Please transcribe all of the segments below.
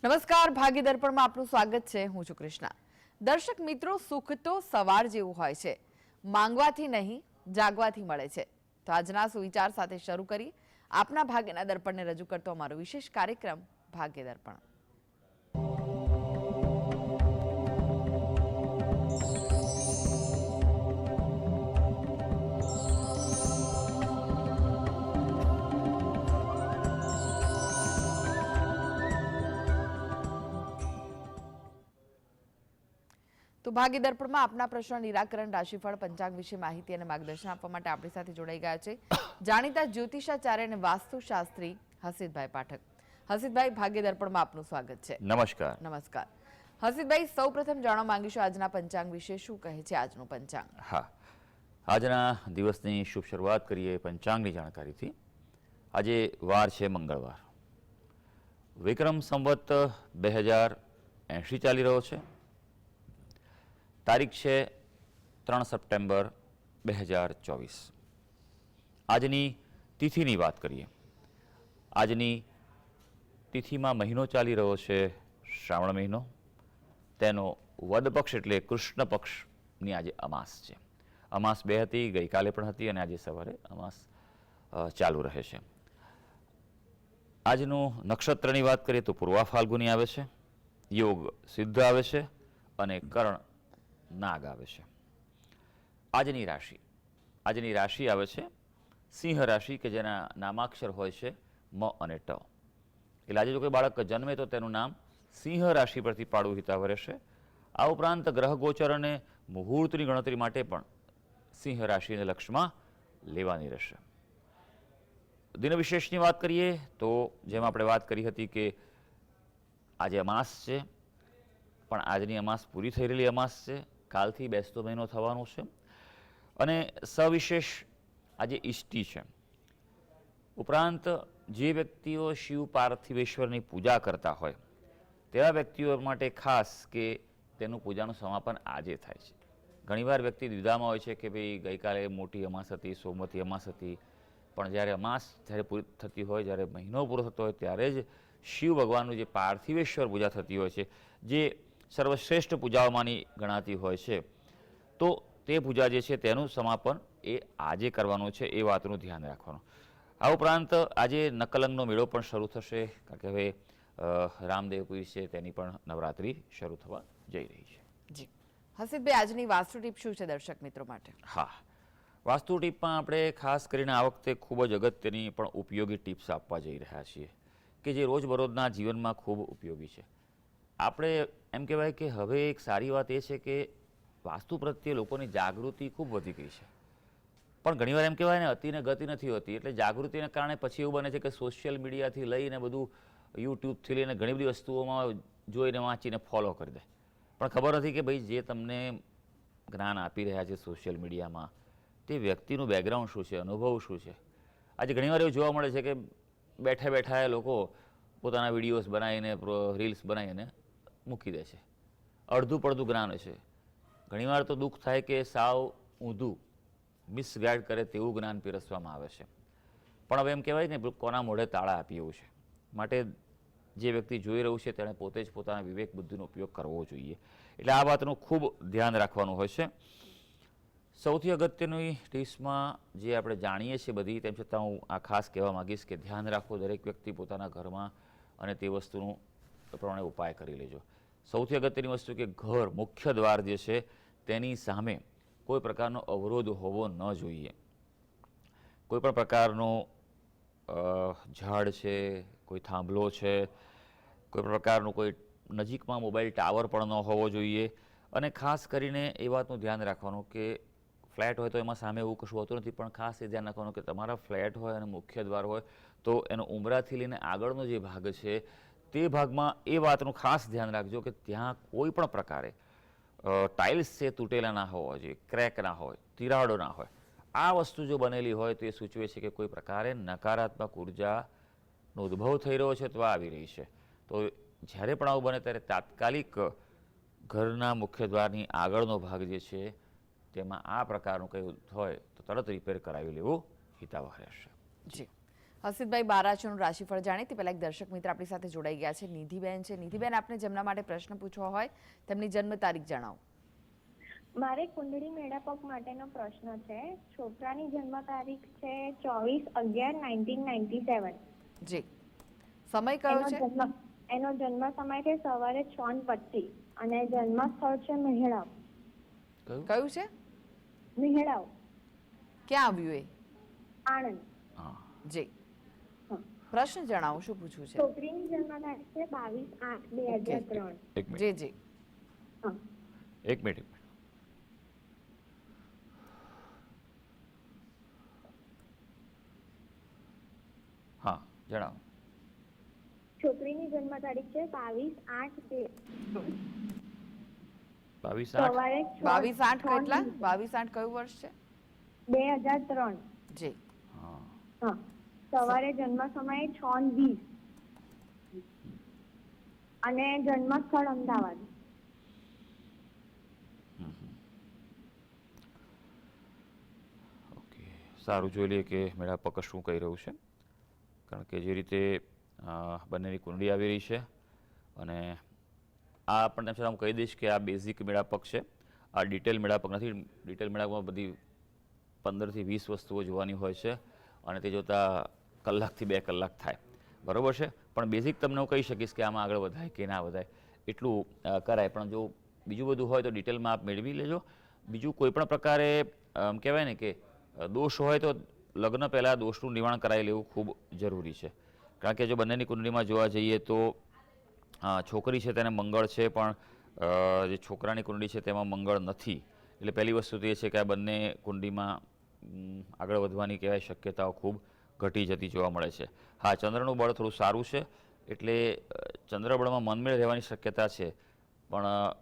નમસ્કાર, ભાગ્ય દર્પણમાં આપનું સ્વાગત છે. હું છું કૃષ્ણા. દર્શક મિત્રો, સુખ તો સવાર જેવું હોય છે, માંગવાથી નહીં જાગવાથી મળે છે. તો આજના સુવિચાર સાથે શરૂ કરી આપના ભાગ્યના દર્પણને રજૂ કરતો અમારો વિશેષ કાર્યક્રમ ભાગ્ય દર્પણ. તો ભાગ્ય દર્પણમાં આપના પ્રશ્ન નિરાકરણ, રાશિફળ, પંચાંગ વિશે માહિતી અને માર્ગદર્શન આપવા માટે આપણી સાથે જોડાઈ ગયા છે જાણીતા જ્યોતિષાચાર્ય અને વાસ્તુશાસ્ત્રી હસીતભાઈ પાઠક. હસીતભાઈ, ભાગ્ય દર્પણમાં આપનું સ્વાગત છે. નમસ્કાર. નમસ્કાર. હસીતભાઈ, સૌપ્રથમ જાણવા માંગીશું આજના પંચાંગ વિશે. શું કહે છે આજનું પંચાંગ? હા, આજના દિવસની શુભ શરૂઆત કરીએ પંચાંગની જાણકારીથી. આજે વાર છે મંગળવાર. વિક્રમ સંવત 2080 ચાલી રહ્યો છે. તારીખ છે 3 સપ્ટેમ્બર 2024. આજની તિથિની વાત કરીએ. આજની તિથિમાં મહિનો ચાલી રહ્યો છે શ્રાવણ મહિનો. તેનો વદ પક્ષ એટલે કૃષ્ણ પક્ષની આજે અમાસ છે. અમાસ 2 હતી, ગઈકાલે પણ હતી અને આજે સવારે અમાસ ચાલુ રહે છે. આજનું નક્ષત્રની વાત કરીએ તો પૂર્વા ફાલ્ગુની આવે છે, યોગ સિદ્ધ આવે છે અને કર્ણ નાગ આવે છે. આજની રાશિ આવે છે સિંહ રાશિ, કે જેના નામાક્ષર હોય છે મ અને ટ. એટલે આજે જો કોઈ બાળક જન્મે તો તેનું નામ સિંહ રાશિ પરથી પાડવું હિતાવહ રહેશે. આ ઉપરાંત ગ્રહ ગોચર અને મુહૂર્તની ગણતરી માટે પણ સિંહ રાશિને લક્ષમાં લેવાની રહેશે. દિન વિશેષની વાત કરીએ તો જેમ આપણે વાત કરી હતી કે આજે અમાસ છે, પણ આજની અમાસ પૂરી થઈ રહેલી અમાસ છે. કાલથી બેસતો મહિનો થવાનો છે અને સવિશેષ આજે ઈષ્ટી છે. ઉપરાંત જે વ્યક્તિઓ શિવ પાર્થિવેશ્વરની પૂજા કરતા હોય તેવા વ્યક્તિઓ માટે ખાસ કે તેનું પૂજાનું સમાપન આજે થાય છે. ઘણીવાર વ્યક્તિ દ્વિધામાં હોય છે કે ભાઈ ગઈકાલે મોટી અમાસ હતી, સોમવતી અમાસ હતી, પણ જ્યારે અમાસ જ્યારે પૂરી થતી હોય, જ્યારે મહિનો પૂરો થતો હોય ત્યારે જ શિવ ભગવાનનું જે પાર્થિવેશ્વર પૂજા થતી હોય છે, જે સર્વશ્રેષ્ઠ પૂજાઓમાંની ગણાતી હોય છે, તો તે પૂજા જે છે તેનું સમાપન એ આજે કરવાનું છે. એ વાતનું ધ્યાન રાખવાનું. આ ઉપરાંત આજે નકલંગનો મેળો પણ શરૂ થશે, કારણ કે હવે રામદેવપુરી છે તેની પણ નવરાત્રિ શરૂ થવા જઈ રહી છે. જી હસીતભાઈ, આજની વાસ્તુ ટીપ શું છે દર્શક મિત્રો માટે? હા, વાસ્તુ ટીપમાં આપણે ખાસ કરીને આ વખતે ખૂબ જ અગત્યની પણ ઉપયોગી ટિપ્સ આપવા જઈ રહ્યા છીએ, કે જે રોજબરોજના જીવનમાં ખૂબ ઉપયોગી છે. આપણે એમ કહેવાય કે હવે એક સારી વાત એ છે કે વાસ્તુ પ્રત્યે લોકોની જાગૃતિ ખૂબ વધી ગઈ છે. પણ ઘણીવાર એમ કહેવાય ને, અતિને ગતિ નથી હોતી. એટલે જાગૃતિને કારણે પછી એવું બને છે કે સોશિયલ મીડિયાથી લઈને બધું યુટ્યુબથી લઈને ઘણી બધી વસ્તુઓમાં જોઈને વાંચીને ફોલો કરી દે. પણ ખબર નથી કે ભાઈ જે તમને જ્ઞાન આપી રહ્યા છે સોશિયલ મીડિયામાં, તે વ્યક્તિનું બેકગ્રાઉન્ડ શું છે, અનુભવ શું છે. આજે ઘણીવાર એવું જોવા મળે છે કે બેઠા બેઠા એ લોકો પોતાના વિડીયોઝ બનાવીને, રીલ્સ બનાવીને મૂકી દે છે. અડધું પડધું જ્ઞાન છે. ઘણીવાર તો દુઃખ થાય કે સાવ ઊંધું મિસગાઈડ કરે તેવું જ્ઞાન પીરસવામાં આવે છે. પણ હવે એમ કહેવાય ને, કોના મોઢે તાળા આપી એવું છે. માટે જે વ્યક્તિ જોઈ રહ્યું છે તેણે પોતે જ પોતાના વિવેક બુદ્ધિનો ઉપયોગ કરવો જોઈએ. એટલે આ વાતનું ખૂબ ધ્યાન રાખવાનું હોય છે. સૌથી અગત્યની ટિપ્સમાં જે આપણે જાણીએ છીએ બધી, તેમ છતાં હું આ ખાસ કહેવા માગીશ કે ધ્યાન રાખો દરેક વ્યક્તિ પોતાના ઘરમાં, અને તે વસ્તુનું પ્રમાણે ઉપાય કરી લેજો. સૌથી અગત્યની વસ્તુ કે ઘર મુખ્ય દ્વાર જે છે તેની સામે કોઈ પ્રકારનો અવરોધ હોવો ન જોઈએ. કોઈ પણ પ્રકારનો ઝાડ છે, કોઈ થાંભલો છે, કોઈ પ્રકારનું કોઈ નજીકમાં મોબાઈલ ટાવર પણ ન હોવો જોઈએ. અને ખાસ કરીને એ વાતનું ધ્યાન રાખવાનું કે ફ્લેટ હોય તો એમાં સામે એવું કશું હોતું નથી, પણ ખાસ એ ધ્યાન રાખવાનું કે તમારા ફ્લેટ હોય અને મુખ્ય દ્વાર હોય તો એનો ઉંબરાથી લઈને આગળનો જે ભાગ છે તે ભાગમાં એ વાતનું ખાસ ધ્યાન રાખજો કે ત્યાં કોઈ પણ પ્રકારે ટાઇલ્સ છે તૂટેલા ના હોવા જોઈએ, ક્રેક ના હોય, તિરાડો ના હોય. આ વસ્તુ જો બનેલી હોય તો એ સૂચવે છે કે કોઈ પ્રકારે નકારાત્મક ઉર્જાનો ઉદ્ભવ થઈ રહ્યો છે અથવા આવી રહી છે. તો જ્યારે પણ આવું બને ત્યારે તાત્કાલિક ઘરના મુખ્ય દ્વારની આગળનો ભાગ જે છે તેમાં આ પ્રકારનું કંઈ હોય તો તરત રિપેર કરાવી લેવું હિતાવહ રહેશે. જી હસીતભાઈ બારાચીનું રાશિફળ જાણીએ તે પહેલા એક દર્શક મિત્ર આપણી સાથે જોડાઈ ગયા છે, નિધિબેન છે. નિધિબેન, આપને જેમના માટે પ્રશ્ન પૂછવો હોય તેમની જન્મ તારીખ જણાવો. મારે કુંડળી મેળાપક માટેનો પ્રશ્ન છે. છોકરાની જન્મ તારીખ છે 24/11/1997. જી. સમય કયો છે? એનો જન્મ સમય છે સવારે 6:25 અને જન્મ સ્થળ છે મહેડાવ. કયું છે? મહેડાવ, ક્યાં આવ્યું એ? આણંદ. જી. પ્રશ્ન જણાવો, શું પૂછવું છે? છોકરીની જન્મ તારીખ છે 22/8/2003. જી જી. હા. એક મિનિટ. હા, જણાવો. છોકરીની જન્મ તારીખ છે 22/8/2003. 22/8. સવારે 22/8 કેટલા? 22/8 કયું વર્ષ છે? 2003. જી. હા. હા. સવારે જન્મ સમયે 6:20 અને જન્મ સ્થળ અમદાવાદ. ઓકે, સારું, જોઈ લઈએ કે મેળાપક શું કહી રહ્યું છે. કારણ કે જે રીતે બંનેની કુંડળી આવી રહી છે અને આ આપણને હું કહી દઈશ કે આ બેઝિક મેળાપક છે, આ ડિટેલ મેળાપક નથી. ડિટેલ મેળાપકમાં બધી 15 થી 20 વસ્તુઓ જોવાની હોય છે અને તે જોતાં કલાકથી 2 કલાક થાય, બરાબર છે. પણ બેઝિક તમને હું કહી શકીશ કે આમાં આગળ વધાય કે ના વધાય એટલું કરાય. પણ જો બીજું બધું હોય તો ડિટેલમાં આપ મેળવી લેજો. બીજું કોઈ પણ પ્રકારે કહેવાય ને કે દોષ હોય તો લગ્ન પહેલાં દોષનું નિવારણ કરાવી લેવું ખૂબ જરૂરી છે. કારણ કે જો બંનેની કુંડળીમાં જોવા જઈએ તો છોકરી છે તેને મંગળ છે, પણ જે છોકરાની કુંડળી છે તેમાં મંગળ નથી. એટલે પહેલી વસ્તુ તો એ છે કે આ બંને કુંડળીમાં આગળ વધવાની કહેવાય શક્યતાઓ ખૂબ ઘટી જતી જોવા મળે છે. હા, ચંદ્રનું બળ થોડું સારું છે એટલે ચંદ્રબળમાં મનમેળ રહેવાની શક્યતા છે, પણ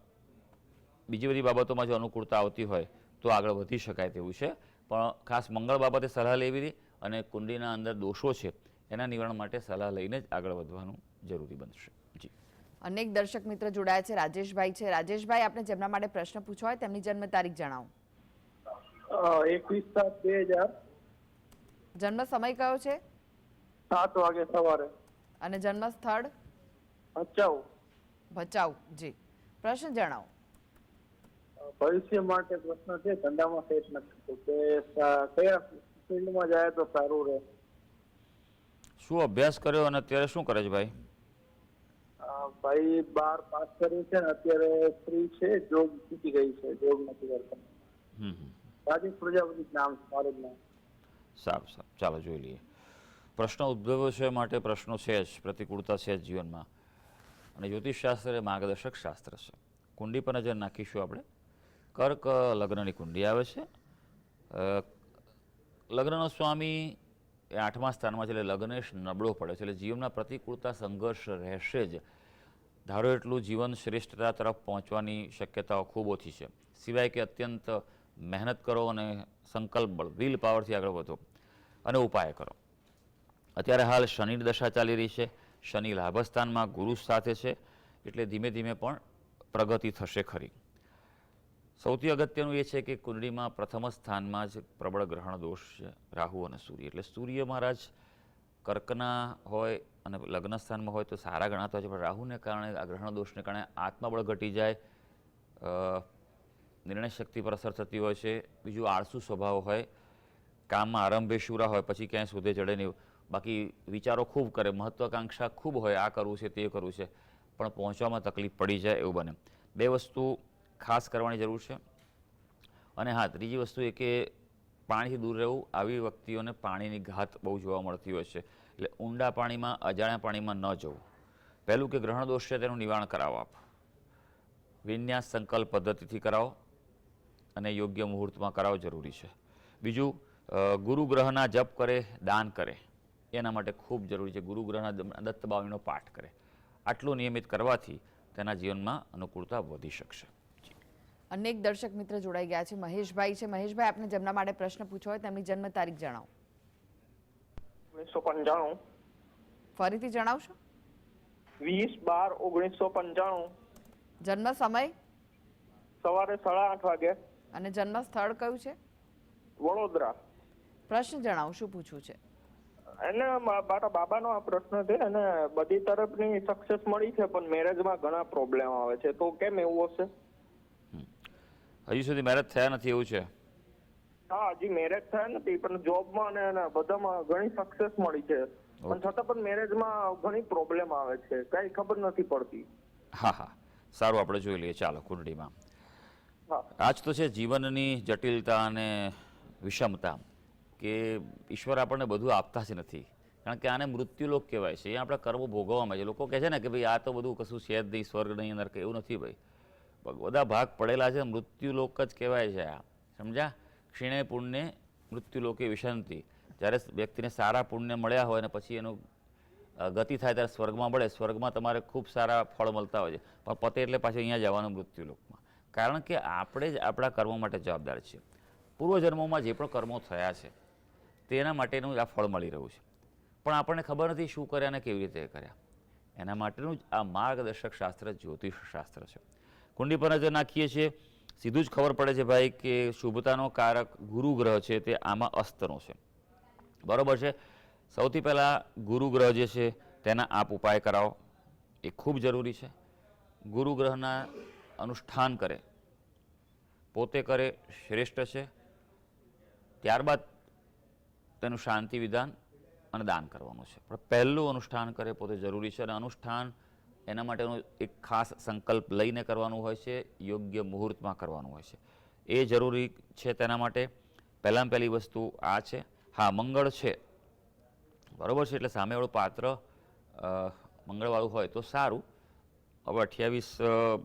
બીજી બધી બાબતોમાં જો અનુકૂળતા આવતી હોય તો આગળ વધી શકાય તેવું છે. પણ ખાસ મંગળ બાબતે સલાહ લેવી અને કુંડળીના અંદર દોષો છે એના નિવારણ માટે સલાહ લઈને જ આગળ વધવાનું જરૂરી બનશે. જી. અનેક દર્શક મિત્ર જોડાયા છે. રાજેશભાઈ છે. રાજેશભાઈ, આપને જેમના માટે પ્રશ્ન પૂછવો હોય તેમની જન્મ તારીખ જણાવો. 21/7/2000. જન્મ સમય કયો છે? 7 વાગે સવારે. અને જન્મ સ્થળ? ભચાઉ. ભચાઉ. જી. પ્રશ્ન જણાવો. ભવિષ્ય માટે પ્રશ્ન છે, ધંધામાં સેટ નથી થતું કે કયા ફિલ્ડમાં જાય તો સારું રહે. શું અભ્યાસ કર્યો અને અત્યારે શું કરે છે ભાઈ? ભાઈ 12 પાસ કર્યું છે ને અત્યારે ફ્રી છે, જોબ છૂટી ગઈ છે, જોબ નથી કરતા. રાજેશ પ્રજાપતિ નામ છે મારું નામ. સારું સારું, ચાલો જોઈ લઈએ. પ્રશ્ન ઉદ્ભવ્યો છે માટે પ્રશ્નો છે જ, પ્રતિકૂળતા છે જ જીવનમાં. અને જ્યોતિષશાસ્ત્ર એ માર્ગદર્શક શાસ્ત્ર છે. કુંડળી પર નજર નાખીશું આપણે. કર્ક લગ્નની કુંડળી આવે છે. લગ્નનો સ્વામી એ 8મા સ્થાનમાં છે એટલે લગ્નેશ નબળો પડે છે, એટલે જીવનના પ્રતિકૂળતા સંઘર્ષ રહેશે જ. ધારો એટલું જીવન શ્રેષ્ઠતા તરફ પહોંચવાની શક્યતાઓ ખૂબ ઓછી છે, સિવાય કે અત્યંત મહેનત કરો અને સંકલ્પ બળ વિલ પાવરથી આગળ વધો અને ઉપાય કરો. અત્યારે હાલ શનિની દશા ચાલી રહી છે. શનિ લાભસ્થાનમાં ગુરુ સાથે છે એટલે ધીમે ધીમે પણ પ્રગતિ થશે ખરી. સૌથી અગત્યનું એ છે કે કુંડળીમાં પ્રથમ સ્થાનમાં જ પ્રબળ ગ્રહણ દોષ છે, રાહુ અને સૂર્ય. એટલે સૂર્ય મહારાજ કર્કના હોય અને લગ્ન સ્થાનમાં હોય તો સારા ગણાતા હોય છે, પણ રાહુને કારણે આ ગ્રહણ દોષને કારણે આત્મબળ ઘટી જાય, નિર્ણય શક્તિ પર અસર થતી હોય છે. બીજું આળસુ સ્વભાવ હોય, કામમાં આરંભે શુરા હોય પછી ક્યાંય શોધે ચડે નહીં. બાકી વિચારો ખૂબ કરે, મહત્વાકાંક્ષા ખૂબ હોય, આ કરવું છે તે કરવું છે, પણ પહોંચવામાં તકલીફ પડી જાય એવું બને. બે વસ્તુ ખાસ કરવાની જરૂર છે. અને હા, ત્રીજી વસ્તુ એ કે પાણીથી દૂર રહેવું. આવી વ્યક્તિઓને પાણીની ઘાત બહુ જોવા મળતી હોય છે, એટલે ઊંડા પાણીમાં, અજાણ્યા પાણીમાં ન જવું. પહેલું કે ગ્રહણ દોષ છે તેનું નિવારણ કરાવો આપ. વિન્યાસ સંકલ્પ પદ્ધતિથી કરાવો અને યોગ્ય મુહૂર્તમાં કરાવો જરૂરી છે. બીજું, ગુરુ ગ્રહના જપ કરે, દાન કરે, એના માટે ખૂબ જરૂરી છે. ગુરુ ગ્રહના દત્ત બાવણીનો પાઠ કરે. આટલું નિયમિત કરવાથી તેના જીવનમાં અનુકૂળતા વધી શકશે. અનેક દર્શક મિત્ર જોડાઈ ગયા છે. મહેશભાઈ છે. મહેશભાઈ, આપને જેમના માટે પ્રશ્ન પૂછવો હોય તેમની જન્મ તારીખ જણાવો. 1995. ફરીથી જણાવશો? 20/12/1995. જન્મ સમય? સવારે 8:30 વાગે. અને જન્મ સ્થળ કયું છે? વડોદરા. પ્રશ્ન જણાવો, શું પૂછવું છે? એને મારા બાબાનો આ પ્રશ્ન છે અને બધી તરફની સક્સેસ મળી છે પણ મેરેજમાં ઘણા પ્રોબ્લેમ આવે છે, તો કેમ એવું હશે? હજી સુધી મેરેજ થયા નથી એવું છે? હા, હજી મેરેજ થયા નથી પણ જોબમાં અને બધામાં ઘણી સક્સેસ મળી છે, પણ છતાં પણ મેરેજમાં ઘણી પ્રોબ્લેમ આવે છે, કઈ ખબર નથી પડતી. હા હા, સારું, આપણે જોઈ લઈએ. ચાલો, કુંડળીમાં હા. આજ તો છે જીવનની જટિલતા અને વિષમતા, કે ઈશ્વર આપણને બધું આપતા જ નથી, કારણ કે આને મૃત્યુલોક કહેવાય છે. એ આપણા કર્મો ભોગવવામાં છે. લોકો કહે છે ને કે ભાઈ આ તો બધું કશું છે જ નહીં, સ્વર્ગ નહીં, નરક, એવું નથી ભાઈ. બધા ભાગ પડેલા છે, મૃત્યુલોક જ કહેવાય છે આ, સમજ્યા? ક્ષીણે પુણ્ય મૃત્યુલોકે વિશંતિ. જ્યારે વ્યક્તિને સારા પુણ્ય મળ્યા હોય અને પછી એનું ગતિ થાય ત્યારે સ્વર્ગમાં મળે. સ્વર્ગમાં તમારે ખૂબ સારા ફળ મળતા હોય છે, પણ પતે એટલે પાછું અહીંયા જવાનું મૃત્યુલોકમાં, કારણ કે આપણે જ આપણા કર્મો માટે જવાબદાર છીએ. પૂર્વજન્મોમાં જે પણ કર્મો થયા છે તેના માટેનું આ ફળ મળી રહ્યું છે, પણ આપણને ખબર નથી શું કર્યા અને કેવી રીતે કર્યા. એના માટેનું જ આ માર્ગદર્શક શાસ્ત્ર જ્યોતિષ શાસ્ત્ર છે. કુંડી પર નજર નાખીએ છીએ, સીધું જ ખબર પડે છે ભાઈ કે શુભતાનો કારક ગુરુ ગ્રહ છે તે આમાં અસ્તનો છે, બરોબર છે? સૌથી પહેલાં ગુરુ ગ્રહ જે છે તેના આપ ઉપાય કરાવો, એ ખૂબ જરૂરી છે. ગુરુ ગ્રહના અનુષ્ઠાન કરે, પોતે કરે, શ્રેષ્ઠ છે. ત્યારબાદ તેનું શાંતિ વિધાન અને દાન કરવાનું છે, પણ પહેલું અનુષ્ઠાન કરે પોતે જરૂરી છે. અને અનુષ્ઠાન એના માટેનો એક ખાસ સંકલ્પ લઈને કરવાનું હોય છે, યોગ્ય મુહૂર્તમાં કરવાનું હોય છે, એ જરૂરી છે. તેના માટે પહેલાં પહેલી વસ્તુ આ છે. હા, મંગળ છે, બરાબર છે, એટલે સામેવાળું પાત્ર મંગળવાળું હોય તો સારું. હવે 28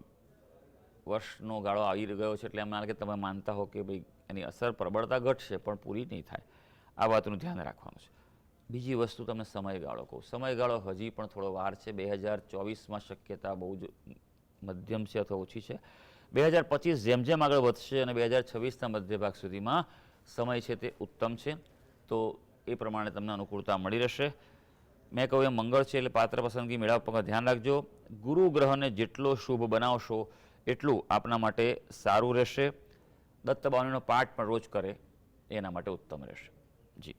વર્ષનો ગાળો આવી ગયો છે, એટલે એમ ના કે તમે માનતા હો કે ભાઈ એની અસર પ્રબળતા ઘટશે પણ પૂરી નહીં થાય, આ વાતનું ધ્યાન રાખવાનું છે. બીજી વસ્તુ તમને સમયગાળો કહું. સમયગાળો હજી પણ થોડો વાર છે. 2024માં શક્યતા બહુ જ મધ્યમ છે અથવા ઓછી છે. 2025 જેમ જેમ આગળ વધશે અને 2026ના મધ્ય ભાગ સુધીમાં સમય છે તે ઉત્તમ છે, તો એ પ્રમાણે તમને અનુકૂળતા મળી રહેશે. મેં કહ્યું એમ મંગળ છે એટલે પાત્ર પસંદગી મેળવવા ધ્યાન રાખજો. ગુરુ ગ્રહને જેટલો શુભ બનાવશો એટલું આપના માટે સારું રહેશે. દત્તબાવનીનો પાઠ પણ રોજ કરે એના માટે ઉત્તમ રહેશે. જી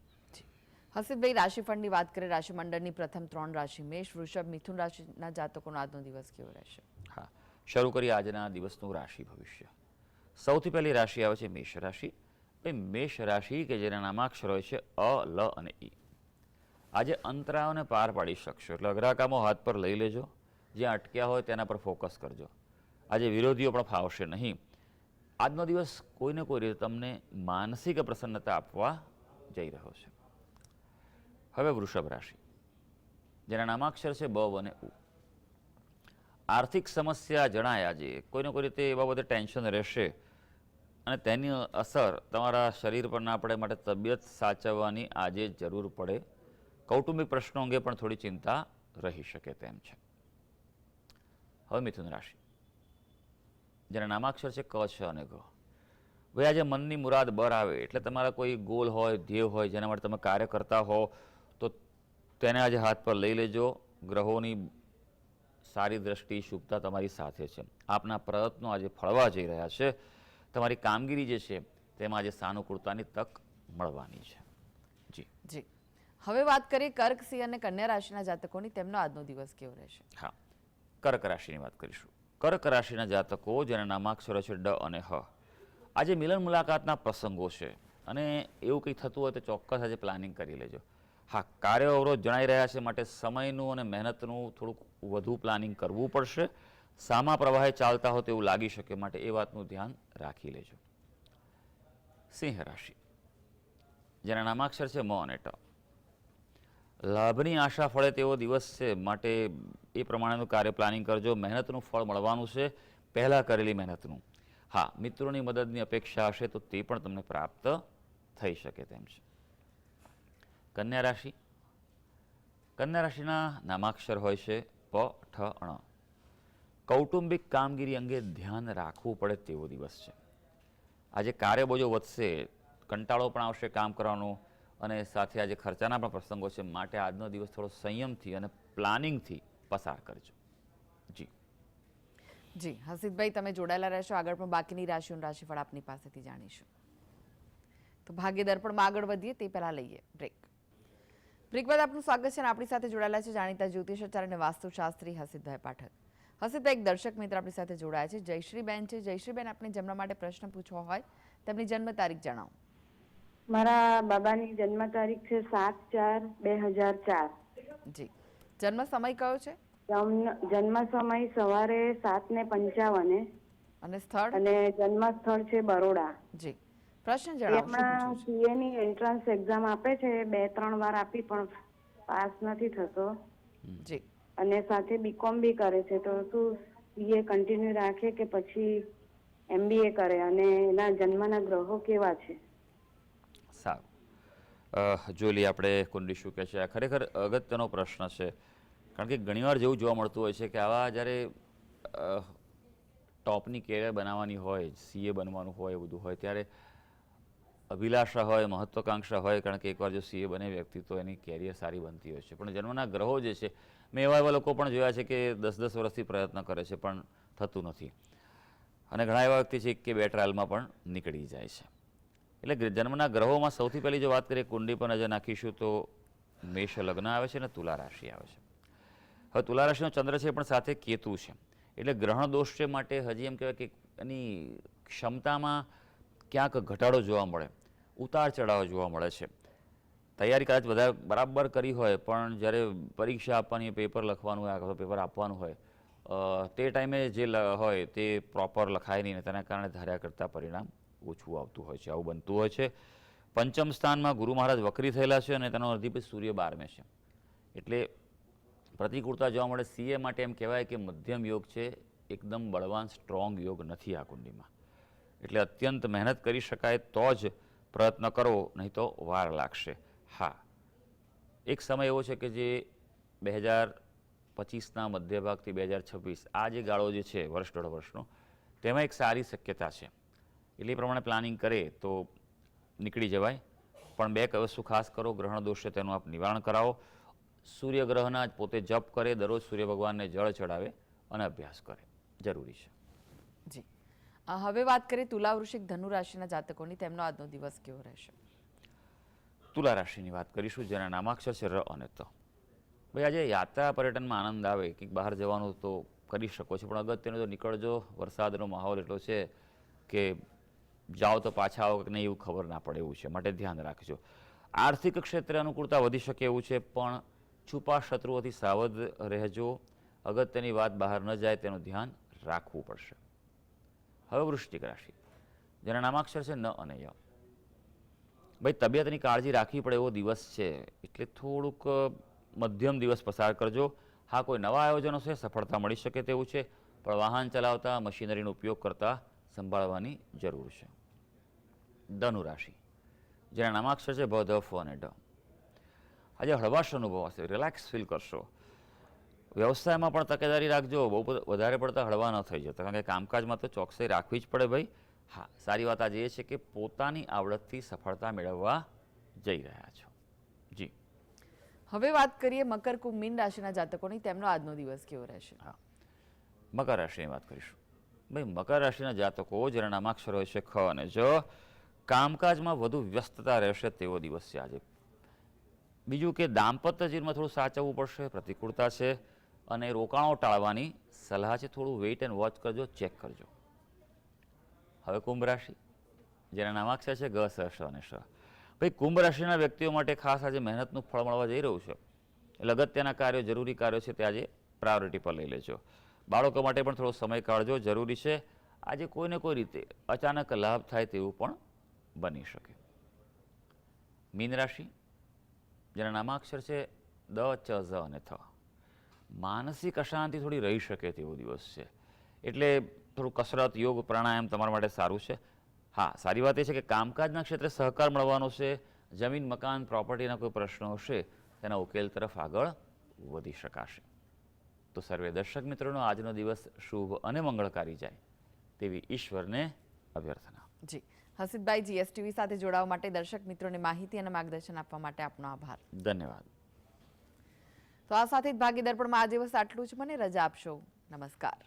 હસીબભાઈ, રાશિફળની વાત કરીએ. રાશિમંડળની પ્રથમ 3 રાશિ મેષ, વૃષભ, મિથુન રાશિના જાતકોનો આજનો દિવસ કેવો રહેશે? હા, શરૂ કરીએ આજના દિવસનું રાશિ ભવિષ્ય. સૌથી પહેલી રાશિ આવે છે મેષ રાશિ. એ મેષ રાશિ કે જેના નામાક્ષર હોય છે અ, લ અને ઈ. આજે અંતરાયોને પાર પાડી શકશો, એટલે અઘરા કામો હાથ પર લઈ લેજો. જ્યાં અટક્યા હોય તેના પર ફોકસ કરજો. આજે વિરોધીઓ પણ ફાવશે નહીં. આજનો દિવસ કોઈને કોઈ રીતે તમને માનસિક પ્રસન્નતા આપવા જઈ રહ્યો છે. હવે વૃષભ રાશિ, જેના નામાક્ષર છે બ અને ઉ. આર્થિક સમસ્યા જણાય આજે, કોઈને કોઈ રીતે એ બાબતે ટેન્શન રહેશે અને તેની અસર તમારા શરીર પર ના પડે માટે તબિયત સાચવવાની આજે જરૂર પડે. કૌટુંબિક પ્રશ્નો અંગે પણ થોડી ચિંતા રહી શકે તેમ છે. હવે મિથુન રાશિ, જેના નામાક્ષર છે ક, છ અને ગ. ભાઈ આજે મનની મુરાદ બર આવે, એટલે તમારા કોઈ ગોલ હોય, ધ્યેય હોય, જેના માટે તમે કાર્ય કરતા હો તો તેને આજે હાથ પર લઈ લેજો. ગ્રહોની સારી દ્રષ્ટિ, શુભતા તમારી સાથે છે. આપના પ્રયત્નો આજે ફળવા જઈ રહ્યા છે. તમારી કામગીરી જે છે તેમાં આજે સાનુકૂળતાની તક મળવાની છે. જી જી, હવે વાત કરીએ કર્ક, સિંહ અને કન્યા રાશિના જાતકોની. તેમનો આજનો દિવસ કેવો રહેશે? હા, કર્ક રાશિની વાત કરીશું. કર્ક રાશિના જાતકો જેના નામાક્ષરો છે ડ અને હ. આજે મિલન મુલાકાતના પ્રસંગો છે અને એવું કંઈ થતું હોય તો ચોક્કસ આજે પ્લાનિંગ કરી લેજો. હા, કાર્ય અવરોધ જણાઈ રહ્યા છે, માટે સમયનું અને મહેનતનું થોડુંક વધુ પ્લાનિંગ કરવું પડશે. સામા પ્રવાહે ચાલતા હોય તેવું લાગી શકે, માટે એ વાતનું ધ્યાન રાખી લેજો. સિંહ રાશિ, જેના નામાક્ષર છે મ અને ટ. લાભની આશા ફળે તેવો દિવસ છે, માટે એ પ્રમાણેનું કાર્ય પ્લાનિંગ કરજો. મહેનતનું ફળ મળવાનું છે, પહેલાં કરેલી મહેનતનું. હા, મિત્રોની મદદની અપેક્ષા હશે તો તે પણ તમને પ્રાપ્ત થઈ શકે તેમ છે. કન્યા રાશિ, કન્યા રાશિના નામાક્ષર હોય છે પ, ઠ, ણ. કૌટુંબિક કામગીરી અંગે ધ્યાન રાખવું પડે તેવો દિવસ છે. આજે કાર્યબોજો વધશે, કંટાળો પણ આવશે કામ કરવાનો, અને સાથે આજે ખર્ચાના પણ પ્રસંગો છે, માટે આજનો દિવસ થોડો સંયમથી અને પ્લાનિંગથી પસાર કરજો. જી જી, હસીબભાઈ, તમે જોડાયેલા રહેશો. આગળ પણ બાકીની રાશિઓનું રાશિફળ આપની પાસેથી જાણીશું. તો ભાગ્ય દર્પણમાં આગળ વધીએ તે પહેલા લઈએ બ્રેક. બ્રેક બાદ આપનું સ્વાગત છે અને આપણી સાથે જોડાયેલા છે જાણીતા જ્યોતિષાચાર્ય અને વાસ્તુશાસ્ત્રી હસીતભાઈ પાઠક. હસીતભાઈ, એક દર્શક મિત્ર આપણી સાથે જોડાયા છે, જયશ્રીબેન છે. જયશ્રીબેન, આપણે જેમના માટે પ્રશ્ન પૂછવો હોય તેમની જન્મ તારીખ જણાવો. મારા બાબાની જન્મ તારીખ છે 7/4/2004. જી. જન્મ સમય કયો છે જન્મ સમય સવારે 7:55 અને સ્થળ? અને જન્મ સ્થળ છે બરોડા. જી. પ્રશ્ન જણાવો. એમાં સીએ ની એન્ટ્રન્સ એક્ઝામ આપે છે, 2-3 વાર આપી પણ પાસ નથી થતો. જી. અને સાથે બીકોમ બી કરે છે, તો શું સીએ કન્ટિન્યુ રાખે કે પછી એમબીએ કરે? અને એના જન્મના ગ્રહો કેવા છે? સારું, જોઈ લઈએ આપણે કુંડલી શું કહે છે. આ ખરેખર અગત્યનો પ્રશ્ન છે, કારણ કે ઘણીવાર જેવું જોવા મળતું હોય છે કે આવા જ્યારે ટોપની કેરિયર બનાવવાની હોય, સીએ બનવાનું હોય, એ બધું હોય, ત્યારે અભિલાષા હોય, મહત્વાકાંક્ષા હોય, કારણ કે એકવાર જો સીએ બને વ્યક્તિ તો એની કેરિયર સારી બનતી હોય છે. પણ જન્મના ગ્રહો જે છે, મેં એવા લોકો પણ જોયા છે કે 10-10 વર્ષથી પ્રયત્ન કરે છે પણ થતું નથી. અને ઘણા એવા વ્યક્તિ છે કે 2 ટ્રાયલમાં પણ નીકળી જાય છે. એટલે જન્મના ગ્રહોમાં સૌથી પહેલી જો વાત કરીએ, કુંડલી પર નજર નાખીશું તો મેષ લગ્ન આવે છે અને તુલા રાશિ આવે છે. હવે તુલા રાશિનો ચંદ્ર છે પણ સાથે કેતુ છે, એટલે ગ્રહણ દોષ છે માટે હજી એમ કહેવાય કે એની ક્ષમતામાં ક્યાંક ઘટાડો જોવા મળે, ઉતાર ચઢાવ જોવા મળે છે. તૈયારી કદાચ વધારે બરાબર કરી હોય પણ જ્યારે પરીક્ષા આપવાની, પેપર લખવાનું હોય અથવા પેપર આપવાનું હોય, તે ટાઈમે જે હોય તે પ્રોપર લખાય નહીં, તેના કારણે ધાર્યા કરતાં પરિણામ ઓછું આવતું હોય છે. આવું બનતું હોય છે. પંચમ સ્થાનમાં ગુરુ મહારાજ વક્રી થયેલા છે અને તેનો અધિપતિ સૂર્ય 12મે છે, એટલે પ્રતિકૂળતા જોવા મળે. સીએ માટે એમ કહેવાય કે મધ્યમ યોગ છે, એકદમ બળવાન સ્ટ્રોંગ યોગ નથી આ કુંડલીમાં. એટલે અત્યંત મહેનત કરી શકાય તો જ પ્રયત્ન કરવો, નહીં તો વાર લાગશે. હા, એક સમય એવો છે કે જે 2025ના મધ્ય ભાગથી 2026 આ જે ગાળો જે છે, વર્ષ 1.5 વર્ષનો, તેમાં એક સારી શક્યતા છે. એટલે એ પ્રમાણે પ્લાનિંગ કરે તો નીકળી જવાય. પણ 2 વસ્તુ ખાસ કરો. ગ્રહણ દોષ છે તેનું આપ નિવારણ કરાવો. સૂર્યગ્રહના જ પોતે જપ કરે, દરરોજ સૂર્ય ભગવાનને જળ ચડાવે અને અભ્યાસ કરે, જરૂરી છે. જી. હવે વાત કરીએ તુલા, વૃશ્ચિક, ધનુ રાશિના જાતકોની. તેમનો આજનો દિવસ કેવો રહેશે? તુલા રાશિની વાત કરીશું, જેના નામાક્ષર છે ર અને ત. ભાઈ, આજે યાત્રા પર્યટનમાં આનંદ આવે, કંઈક બહાર જવાનું તો કરી શકો છો, પણ અગત્યનું તો નીકળજો. વરસાદનો માહોલ એટલો છે કે જાઓ તો પાછા આવો કે નહીં એવું ખબર ના પડે એવું છે, માટે ધ્યાન રાખજો. આર્થિક ક્ષેત્રે અનુકૂળતા વધી શકે એવું છે, પણ છુપા શત્રુઓથી સાવધ રહેજો. અગત્યની વાત બહાર ન જાય તેનું ધ્યાન રાખવું પડશે. હવે વૃશ્ચિક રાશિ, જેના નામાક્ષર છે ન અને ય. ભાઈ, તબિયતની કાળજી રાખવી પડે એવો દિવસ છે, એટલે થોડુંક મધ્યમ દિવસ પસાર કરજો. હા, કોઈ નવા આયોજનો છે, સફળતા મળી શકે તેવું છે, પણ વાહન ચલાવતા, મશીનરીનો ઉપયોગ કરતા સંભાળવાની જરૂર છે. ધનુ રાશિ, જેના નામાક્ષર છે ભ, ધ, ફ અને ડ. આજે હળવાશ અનુભવ હશે, રિલેક્સ ફીલ કરશો. વ્યવસાયમાં પણ તકેદારી રાખજો, બહુ વધારે પડતા હળવા ન થઈ જતા, કારણ કે કામકાજમાં તો ચોકસાઈ રાખવી જ પડે ભાઈ. હા, સારી વાત આજે એ છે કે પોતાની આવડતથી સફળતા મેળવવા જઈ રહ્યા છો. જી. હવે વાત કરીએ મકર, કુંભ, મીન રાશિના જાતકોની. તેમનો આજનો દિવસ કેવો રહેશે? હા, મકર રાશિની વાત કરીશું. ભાઈ, મકર રાશિના જાતકો જેના નામાક્ષર હોય છે ખ અને જ, કામકાજમાં વધુ વ્યસ્તતા રહેશે તેવો દિવસ છે આજે. બીજું કે દાંપત્ય જીવનમાં થોડું સાચવવું પડશે, પ્રતિકૂળતા છે, અને રોકાણો ટાળવાની સલાહ છે. થોડું વેઇટ એન્ડ વોચ કરજો, ચેક કરજો. હવે કુંભ રાશિ, જેના નામાક્ષર છે ગ, સ, શ અને શ. ભાઈ, કુંભ રાશિના વ્યક્તિઓ માટે ખાસ આજે મહેનતનું ફળ મળવા જઈ રહ્યું છે, એટલે અગત્યના કાર્યો, જરૂરી કાર્યો છે તે આજે પ્રાયોરિટી પર લઈ લેજો. બાળકો માટે પણ થોડો સમય કાઢજો, જરૂરી છે. આજે કોઈને કોઈ રીતે અચાનક લાભ થાય તેવું પણ બની શકે. મીન રાશિ, જેના નામાક્ષર છે દ, ચ, ઝ અને થ. માનસિક અશાંતિ થોડી રહી શકે તેવો દિવસ છે, એટલે થોડું કસરત, યોગ, પ્રાણાયામ તમારા માટે સારું છે. હા, સારી વાત એ છે કે કામકાજના ક્ષેત્રે સહકાર મળવાનો છે. જમીન, મકાન, પ્રોપર્ટીના કોઈ પ્રશ્નો હશે તેના ઉકેલ તરફ આગળ વધી શકાશે. તો સર્વે દર્શક મિત્રોનો આજનો દિવસ શુભ અને મંગળકારી જાય તેવી ઈશ્વરને અભ્યર્થના. જી. હસીતભાઈ, જીએસટીવી સાથે જોડાવા માટે, દર્શક મિત્રોને માહિતી અને માર્ગદર્શન આપવા માટે આપનો આભાર. ધન્યવાદ. તો આ સાથે જ ભાગીદાર પણ આ દિવસ આટલું જ. મને રજા આપશો. નમસ્કાર.